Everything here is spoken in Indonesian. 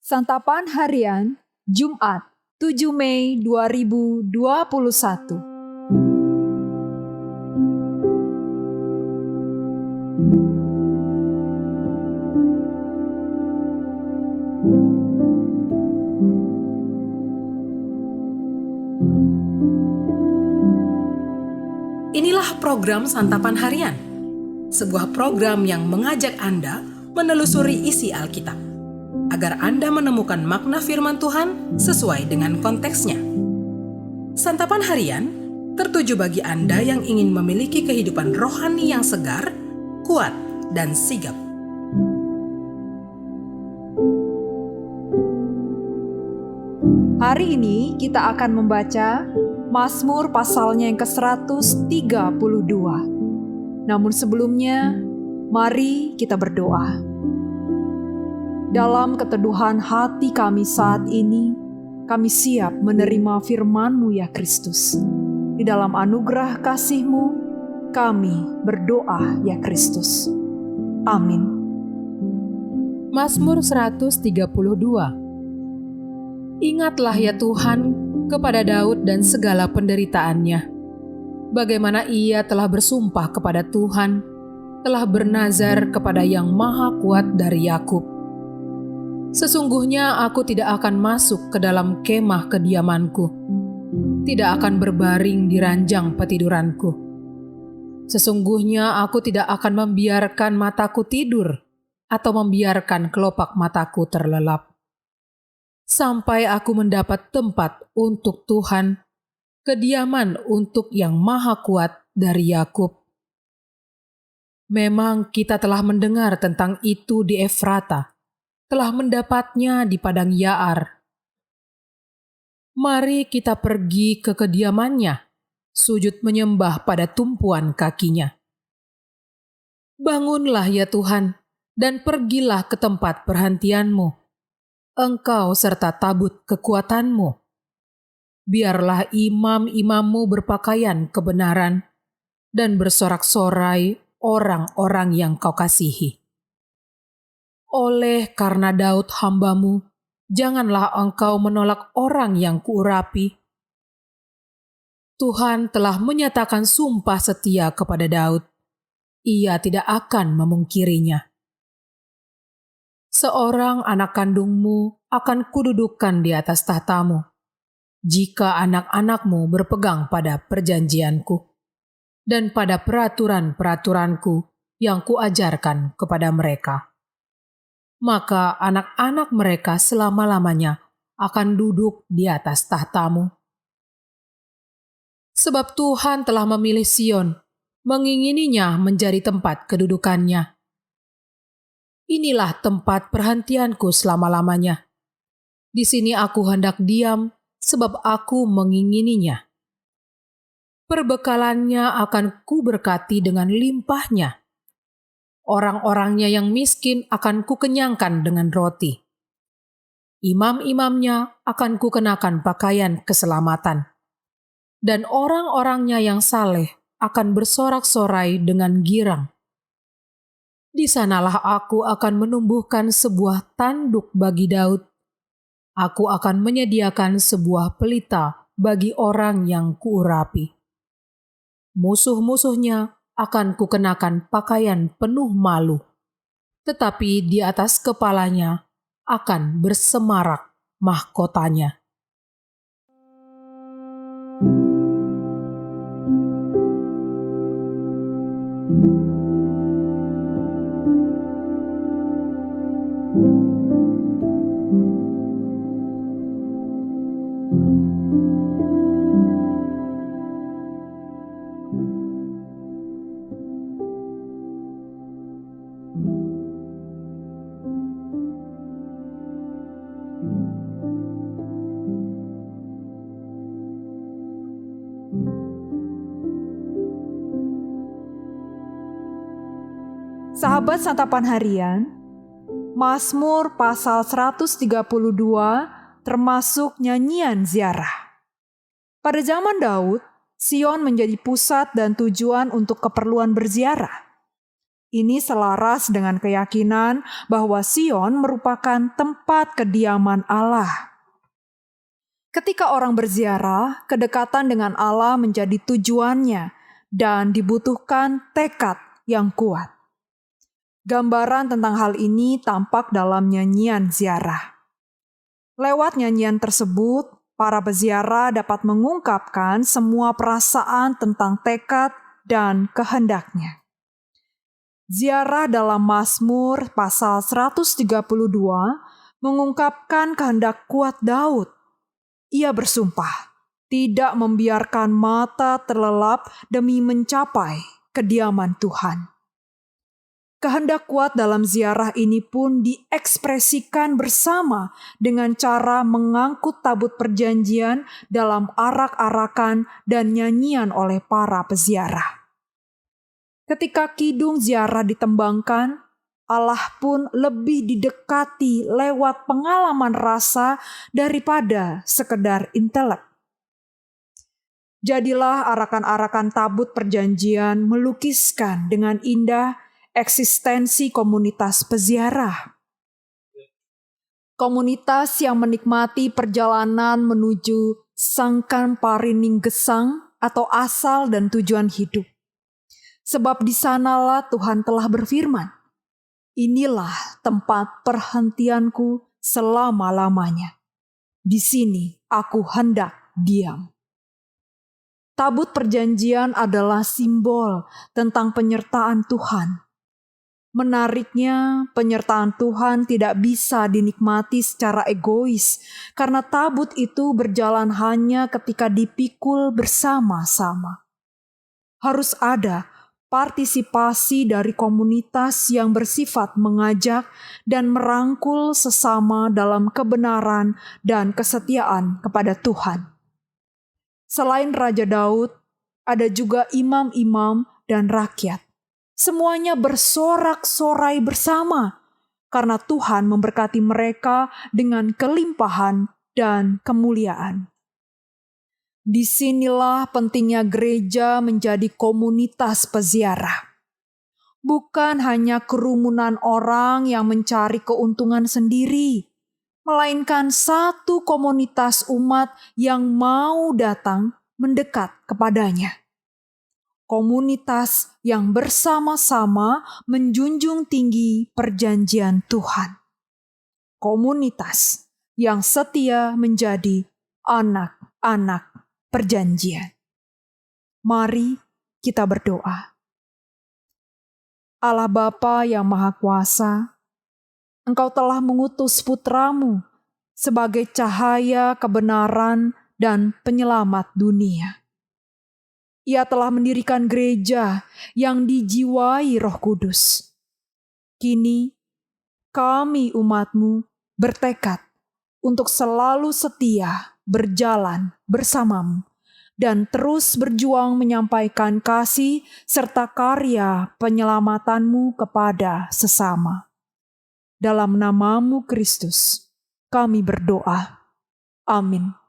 Santapan Harian, Jumat, 7 Mei 2021. Inilah program Santapan Harian, sebuah program yang mengajak Anda menelusuri isi Alkitab, agar Anda menemukan makna firman Tuhan sesuai dengan konteksnya. Santapan Harian tertuju bagi Anda yang ingin memiliki kehidupan rohani yang segar, kuat, dan sigap. Hari ini kita akan membaca Mazmur pasalnya yang ke-132. Namun sebelumnya, mari kita berdoa. Dalam keteduhan hati kami saat ini, kami siap menerima firman-Mu ya Kristus. Di dalam anugerah kasih-Mu, kami berdoa ya Kristus. Amin. Mazmur 132. Ingatlah ya Tuhan kepada Daud dan segala penderitaannya. Bagaimana ia telah bersumpah kepada Tuhan, telah bernazar kepada Yang Maha Kuat dari Yakub. Sesungguhnya aku tidak akan masuk ke dalam kemah kediamanku, tidak akan berbaring di ranjang petiduranku. Sesungguhnya aku tidak akan membiarkan mataku tidur atau membiarkan kelopak mataku terlelap, sampai aku mendapat tempat untuk Tuhan, kediaman untuk Yang Maha Kuat dari Yakub. Memang kita telah mendengar tentang itu di Efrata, telah mendapatnya di padang Yaar. Mari kita pergi ke kediamannya, sujud menyembah pada tumpuan kakinya. Bangunlah ya Tuhan, dan pergilah ke tempat perhentian-Mu, Engkau serta tabut kekuatan-Mu. Biarlah imam-imam-Mu berpakaian kebenaran dan bersorak-sorai orang-orang yang Kau kasihi. Oleh karena Daud hamba-Mu, janganlah Engkau menolak orang yang kuurapi. Tuhan telah menyatakan sumpah setia kepada Daud. Ia tidak akan memungkirinya. Seorang anak kandung-Mu akan kududukan di atas tahta-Mu, jika anak-anak-Mu berpegang pada perjanjian-Ku dan pada peraturan-peraturan-Ku yang Kuajarkan kepada mereka. Maka anak-anak mereka selama-lamanya akan duduk di atas tahta-Mu. Sebab Tuhan telah memilih Sion, mengingininya menjadi tempat kedudukannya. Inilah tempat perhentianku selama-lamanya. Di sini aku hendak diam, sebab aku mengingininya. Perbekalannya akan kuberkati dengan limpahnya. Orang-orangnya yang miskin akan kukenyangkan dengan roti. Imam-imamnya akan kukenakan pakaian keselamatan. Dan orang-orangnya yang saleh akan bersorak-sorai dengan girang. Di sanalah aku akan menumbuhkan sebuah tanduk bagi Daud. Aku akan menyediakan sebuah pelita bagi orang yang kuurapi. Musuh-musuhnya akan kukenakan pakaian penuh malu, tetapi di atas kepalanya akan bersemarak mahkotanya. Sahabat Santapan Harian, Mazmur pasal 132 termasuk nyanyian ziarah. Pada zaman Daud, Sion menjadi pusat dan tujuan untuk keperluan berziarah. Ini selaras dengan keyakinan bahwa Sion merupakan tempat kediaman Allah. Ketika orang berziarah, kedekatan dengan Allah menjadi tujuannya dan dibutuhkan tekad yang kuat. Gambaran tentang hal ini tampak dalam nyanyian ziarah. Lewat nyanyian tersebut, para peziarah dapat mengungkapkan semua perasaan tentang tekad dan kehendaknya. Ziarah dalam Mazmur pasal 132 mengungkapkan kehendak kuat Daud. Ia bersumpah tidak membiarkan mata terlelap demi mencapai kediaman Tuhan. Kehendak kuat dalam ziarah ini pun diekspresikan bersama dengan cara mengangkut tabut perjanjian dalam arak-arakan dan nyanyian oleh para peziarah. Ketika kidung ziarah ditembangkan, Allah pun lebih didekati lewat pengalaman rasa daripada sekedar intelek. Jadilah arakan-arakan tabut perjanjian melukiskan dengan indah eksistensi komunitas peziarah. Komunitas yang menikmati perjalanan menuju sangkan parining gesang atau asal dan tujuan hidup. Sebab di sanalah Tuhan telah berfirman, "Inilah tempat perhentianku selama-lamanya. Di sini aku hendak diam." Tabut perjanjian adalah simbol tentang penyertaan Tuhan. Menariknya, penyertaan Tuhan tidak bisa dinikmati secara egois karena tabut itu berjalan hanya ketika dipikul bersama-sama. Harus ada partisipasi dari komunitas yang bersifat mengajak dan merangkul sesama dalam kebenaran dan kesetiaan kepada Tuhan. Selain Raja Daud, ada juga imam-imam dan rakyat. Semuanya bersorak-sorai bersama karena Tuhan memberkati mereka dengan kelimpahan dan kemuliaan. Disinilah pentingnya gereja menjadi komunitas peziarah. Bukan hanya kerumunan orang yang mencari keuntungan sendiri, melainkan satu komunitas umat yang mau datang mendekat kepadanya. Komunitas yang bersama-sama menjunjung tinggi perjanjian Tuhan. Komunitas yang setia menjadi anak-anak perjanjian. Mari kita berdoa. Allah Bapa yang Maha Kuasa, Engkau telah mengutus putra-Mu sebagai cahaya kebenaran dan penyelamat dunia. Ia telah mendirikan gereja yang dijiwai Roh Kudus. Kini kami umat-Mu bertekad untuk selalu setia berjalan bersama-Mu dan terus berjuang menyampaikan kasih serta karya penyelamatan-Mu kepada sesama. Dalam nama-Mu Kristus, kami berdoa. Amin.